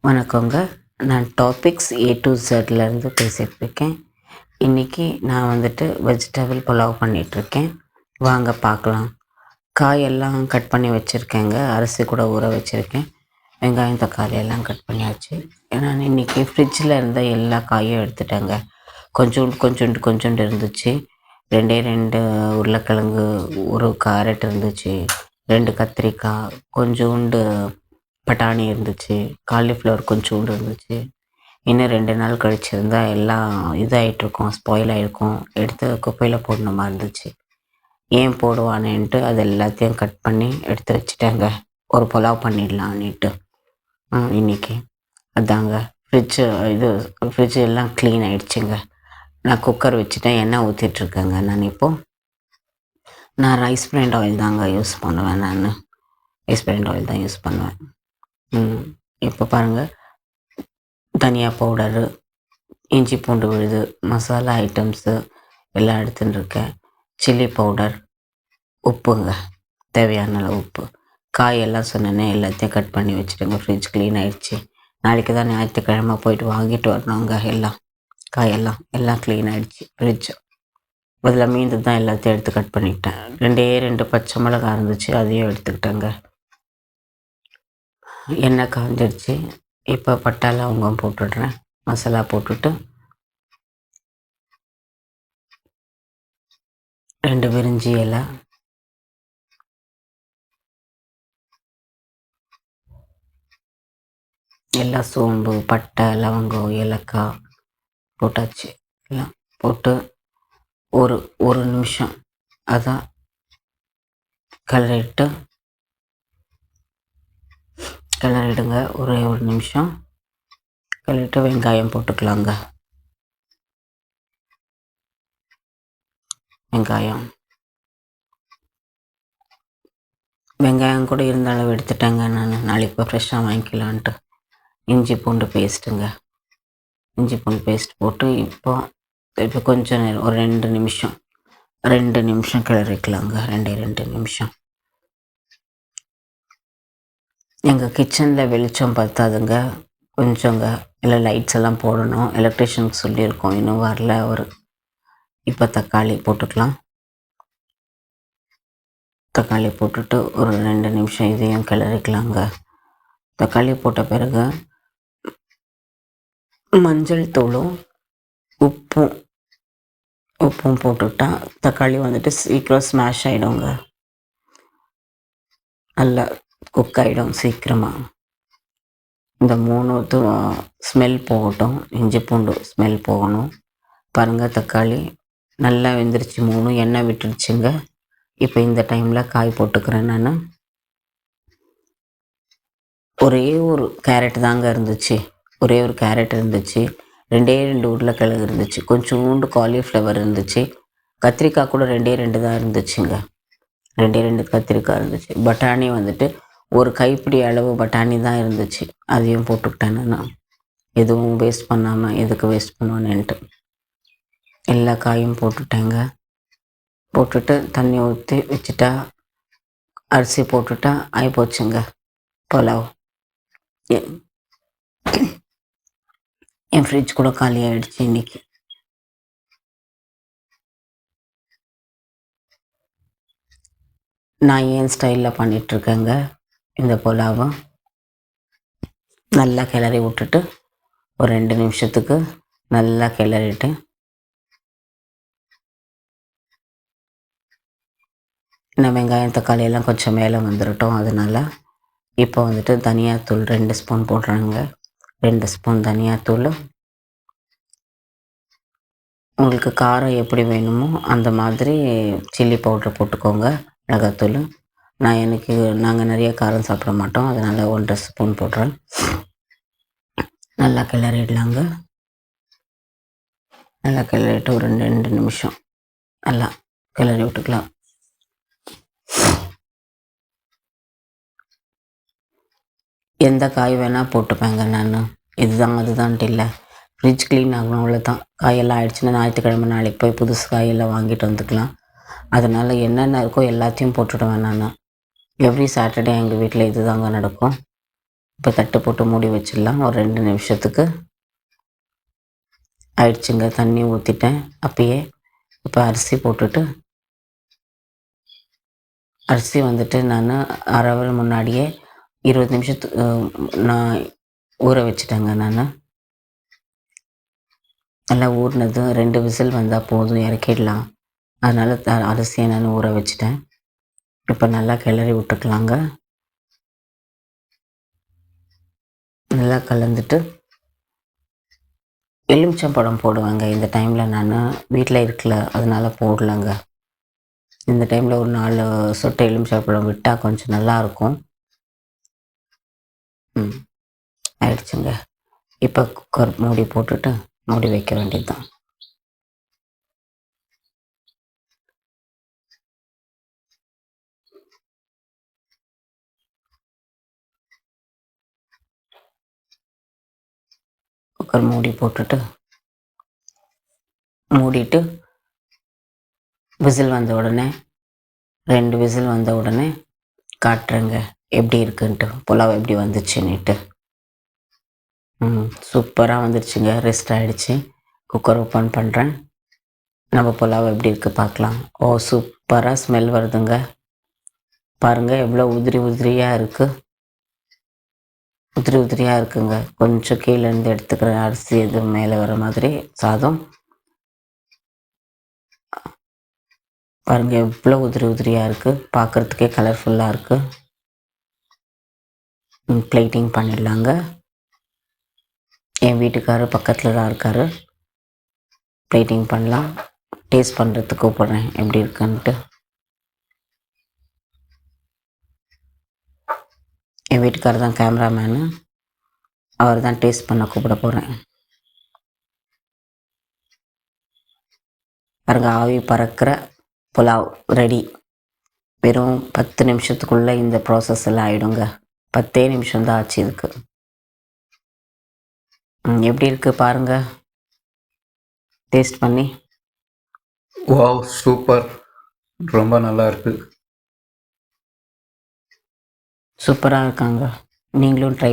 வணக்கங்க. நான் topics A to ஜெட்லேருந்து பேசிகிட்ருக்கேன். இன்றைக்கி நான் வந்துட்டு வெஜிடபிள் புலாவ் பண்ணிகிட்ருக்கேன். வாங்க பார்க்கலாம். காயெல்லாம் கட் பண்ணி வச்சுருக்கேங்க. அரிசி கூட ஊற வச்சுருக்கேன். வெங்காயம் தக்காளி எல்லாம் கட் பண்ணியாச்சு. நான் இன்றைக்கி ஃப்ரிட்ஜில் இருந்த எல்லா காயும் எடுத்துட்டேங்க. கொஞ்சோண்டு இருந்துச்சு. 2 உருளைக்கிழங்கு, ஒரு கேரட் இருந்துச்சு, 2 கத்திரிக்காய், கொஞ்சோண்டு பட்டாணி இருந்துச்சு, காலிஃப்ளவர் கொஞ்சோண்டு இருந்துச்சு. இன்னும் 2 நாள் கழிச்சிருந்தா எல்லாம் இதாகிட்ருக்கும், ஸ்பாயில் ஆகிருக்கும், எடுத்து குப்பையில் போடணுமா இருந்துச்சு. ஏன் போடுவானேன்ட்டு அது எல்லாத்தையும் கட் பண்ணி எடுத்து வச்சுட்டேங்க. ஒரு புலாவ் பண்ணிடலான்னுட்டு இன்றைக்கி அதாங்க. ஃப்ரிட்ஜு எல்லாம் க்ளீன் ஆகிடுச்சிங்க. நான் குக்கர் வச்சுட்டேன், எண்ணெய் ஊற்றிட்டுருக்கேங்க. நான் ரைஸ் பிராண்ட் ஆயில் தாங்க யூஸ் பண்ணுவேன். ரைஸ் பிராண்ட் ஆயில் தான் யூஸ் பண்ணுவேன். இப்போ பாருங்கள், தனியா பவுடரு, இஞ்சி பூண்டு விழுது, மசாலா ஐட்டம்ஸு எல்லாம் எடுத்துன்னு இருக்கேன். சில்லி பவுடர், உப்புங்க, தேவையான அளவு உப்பு. காயெல்லாம் சொன்னேன்னே எல்லாத்தையும் கட் பண்ணி வச்சுட்டுங்க. ஃப்ரிட்ஜ் க்ளீன் ஆகிடுச்சு. நாளைக்கு தான் ஞாயிற்றுக்கிழமை போயிட்டு வாங்கிட்டு வரணுங்க. எல்லாம் க்ளீன் ஆகிடுச்சு ஃப்ரிட்ஜ். அதில் மீந்து தான் எல்லாத்தையும் எடுத்து கட் பண்ணிக்கிட்டேன். 2 பச்சை மிளகாய் இருந்துச்சு, அதையும் எடுத்துக்கிட்டேங்க. எண்ணெய் காஞ்சிடுச்சு. இப்போ பட்டை லவங்கம் போட்டுடுறேன். மசாலா போட்டுட்டு 2 பிரிஞ்சி இலை, எல்லாம் சோம்பு, பட்டை, லவங்கம், ஏலக்காய் போட்டாச்சு. எல்லாம் போட்டு ஒரு நிமிஷம் அதான் கிளறிடுங்க. ஒரு நிமிஷம் கிளறிட்டு வெங்காயம் போட்டுக்கலாங்க. வெங்காயம் கூட இருந்த அளவு எடுத்துட்டேங்க. நான் நாளைக்கு இப்போ ஃப்ரெஷ்ஷாக வாங்கிக்கலான்ட்டு. இஞ்சி பூண்டு பேஸ்ட் போட்டு இப்போ கொஞ்சம் நேரம், ஒரு 2 நிமிஷம் கிளறிக்கலாங்க. 2 நிமிஷம். எங்கள் கிச்சனில் வெளிச்சம் பத்தாதுங்க, கொஞ்சங்க. இல்லை லைட்ஸ் எல்லாம் போடணும். எலக்ட்ரிஷியனுக்கு சொல்லியிருக்கோம், இன்னும் வரல அவர். இப்போ தக்காளி போட்டுக்கலாம். தக்காளி போட்டுட்டு ஒரு 2 நிமிஷம் இதையும் கிளறிக்கலாங்க. தக்காளி போட்ட பிறகு மஞ்சள் தூளும் உப்பும் போட்டுட்டா தக்காளி வந்துட்டு சீக்கிரம் ஸ்மாஷ் ஆகிடுங்க. நல்லா குக் ஆகிடும் சீக்கிரமாக. இந்த 3 ஸ்மெல் போகட்டும், இஞ்சி பூண்டு ஸ்மெல் போகணும். பாருங்கள், தக்காளி நல்லா வெந்துருச்சு. 3 எண்ணெய் விட்டுருச்சுங்க. இப்போ இந்த டைமில் காய் போட்டுக்கிறேன். நான் ஒரே ஒரு கேரட் தாங்க இருந்துச்சு. 2 உருளைக்கிழங்கு இருந்துச்சு, கொஞ்சோண்டு காலிஃப்ளவர் இருந்துச்சு, கத்திரிக்காய் கூட 2 தான் இருந்துச்சுங்க. 2 கத்திரிக்காய் இருந்துச்சு. பட்டாணி வந்துட்டு ஒரு கைப்பிடி அளவு பட்டாணி தான் இருந்துச்சு, அதையும் போட்டுக்கிட்டேன். நான் எதுவும் வேஸ்ட் பண்ணாமல், எதுக்கு வேஸ்ட் பண்ணுவேன்னுட்டு எல்லா காயும் போட்டுட்டேங்க. போட்டுட்டு தண்ணி ஊற்றி வச்சுட்டா, அரிசி போட்டுட்டா ஆகிப்போச்சுங்க புலாவ். என் ஃப்ரிட்ஜ் கூட காலி ஆகிடுச்சு இன்றைக்கி. நான் ஏன் ஸ்டைலில் பண்ணிகிட்ருக்கேங்க இந்த புலாவை. நல்லா கிளறி விட்டுட்டு ஒரு 2 நிமிஷத்துக்கு நல்லா கிளறிட்டு இன்னும் வெங்காயம் தக்காளி எல்லாம் கொஞ்சம் மேலே வந்துடட்டும். அதனால் இப்போ வந்துட்டு தனியாத்தூள் 2 ஸ்பூன் போடுறாங்க. 2 ஸ்பூன் தனியாத்தூள். உங்களுக்கு காரம் எப்படி வேணுமோ அந்த மாதிரி சில்லி பவுடர் போட்டுக்கோங்க, மிளகாத்தூள். நாங்கள் நிறைய காரம் சாப்பிட மாட்டோம், அதனால் 1.5 ஸ்பூன் போடுறேன். நல்லா கிளறிடலாங்க. நல்லா கிளறிட்டு ஒரு 2 நிமிஷம் நல்லா கிளறி விட்டுக்கலாம். எந்த காய் வேணால் போட்டுப்பேங்க நான். இதுதான் அதுதான்ட்டு இல்லை, ஃப்ரிட்ஜ் க்ளீன் ஆகணும், அவ்வளோதான். காயெல்லாம் ஆயிடுச்சுன்னா ஞாயிற்றுக்கிழமை நாளைக்கு போய் புதுசு காயெல்லாம் வாங்கிட்டு வந்துக்கலாம். அதனால் என்னென்ன இருக்கோ எல்லாத்தையும் போட்டுடுவேன் நான். எவ்ரி சாட்டர்டே எங்கள் வீட்டில் இது தாங்க நடக்கும். இப்போ தட்டு போட்டு மூடி வச்சிடலாம். ஒரு 2 நிமிஷத்துக்கு ஆயிடுச்சுங்க. தண்ணி ஊற்றிட்டேன் அப்பயே. இப்போ அரிசி போட்டுட்டு, அரிசி வந்துட்டு நான் அரை ஹவர் முன்னாடியே 20 நிமிஷத்துக்கு நான் ஊற வச்சுட்டேங்க. நான் நல்லா ஊறினதும் 2 விசில் வந்தால் போதும், இறக்கிடலாம். அதனால் அரிசியை நான் ஊற வச்சுட்டேன். இப்போ நல்லா கிளறி விட்டுக்கலாங்க. நல்லா கலந்துட்டு எலுமிச்சம்பழம் போடுவேங்க. இந்த டைமில் நான் வீட்டில் இருக்கல, அதனால் போடலங்க. இந்த டைமில் ஒரு 4 சொட்டு எலுமிச்சம்பழம் விட்டால் கொஞ்சம் நல்லாயிருக்கும். ஆயிடுச்சுங்க. இப்போ குக்கர் மூடி போட்டுட்டு மூடி வைக்க வேண்டியது தான். குக்கர் மூடி போட்டுட்டு மூடிட்டு விசில் வந்த உடனே 2 விசில் வந்த உடனே காட்டுறேங்க எப்படி இருக்குன்ட்டு, புலாவ் எப்படி வந்துச்சுன்னுட்டு. சூப்பராக வந்துடுச்சுங்க. ரெஸ்ட் ஆகிடுச்சு. குக்கர் ஓப்பன் பண்ணுறேன். நம்ம புலாவ் எப்படி இருக்குது பார்க்கலாம். ஓ, சூப்பராக ஸ்மெல் வருதுங்க. பாருங்கள் எவ்வளோ உதிரி உதிரியாக இருக்குது. உதிரி உதிரியாக இருக்குங்க. கொஞ்சம் கீழேருந்து எடுத்துக்கிற அரிசி இது மேலே வர மாதிரி சாதம். பாருங்கள் எவ்வளோ உதிரி உதிரியாக இருக்குது. பார்க்குறதுக்கே கலர்ஃபுல்லாக இருக்குது. பிளேட்டிங் பண்ணிடலாங்க. என் வீட்டுக்காரர் பக்கத்தில் தான் இருக்கார். பிளேட்டிங் பண்ணலாம். டேஸ்ட் பண்ணுறதுக்கு கூப்பிட்றேன் எப்படி இருக்குன்ட்டு. என் வீட்டுக்காரர் தான் கேமராமேனு. அவர் தான் டேஸ்ட் பண்ண கூப்பிட போகிறேன். பாருங்க, ஆவி பறக்கிற புலாவ் ரெடி. வெறும் 10 நிமிஷத்துக்குள்ளே இந்த ப்ராசஸ் எல்லாம் ஆகிடுங்க. 10 நிமிஷம்தான் ஆச்சு இதுக்கு. எப்படி இருக்குது பாருங்கள் டேஸ்ட் பண்ணி. Wow, super. ரொம்ப நல்லா இருக்குது. சூப்பராக இருக்காங்க. நீங்களும் ட்ரை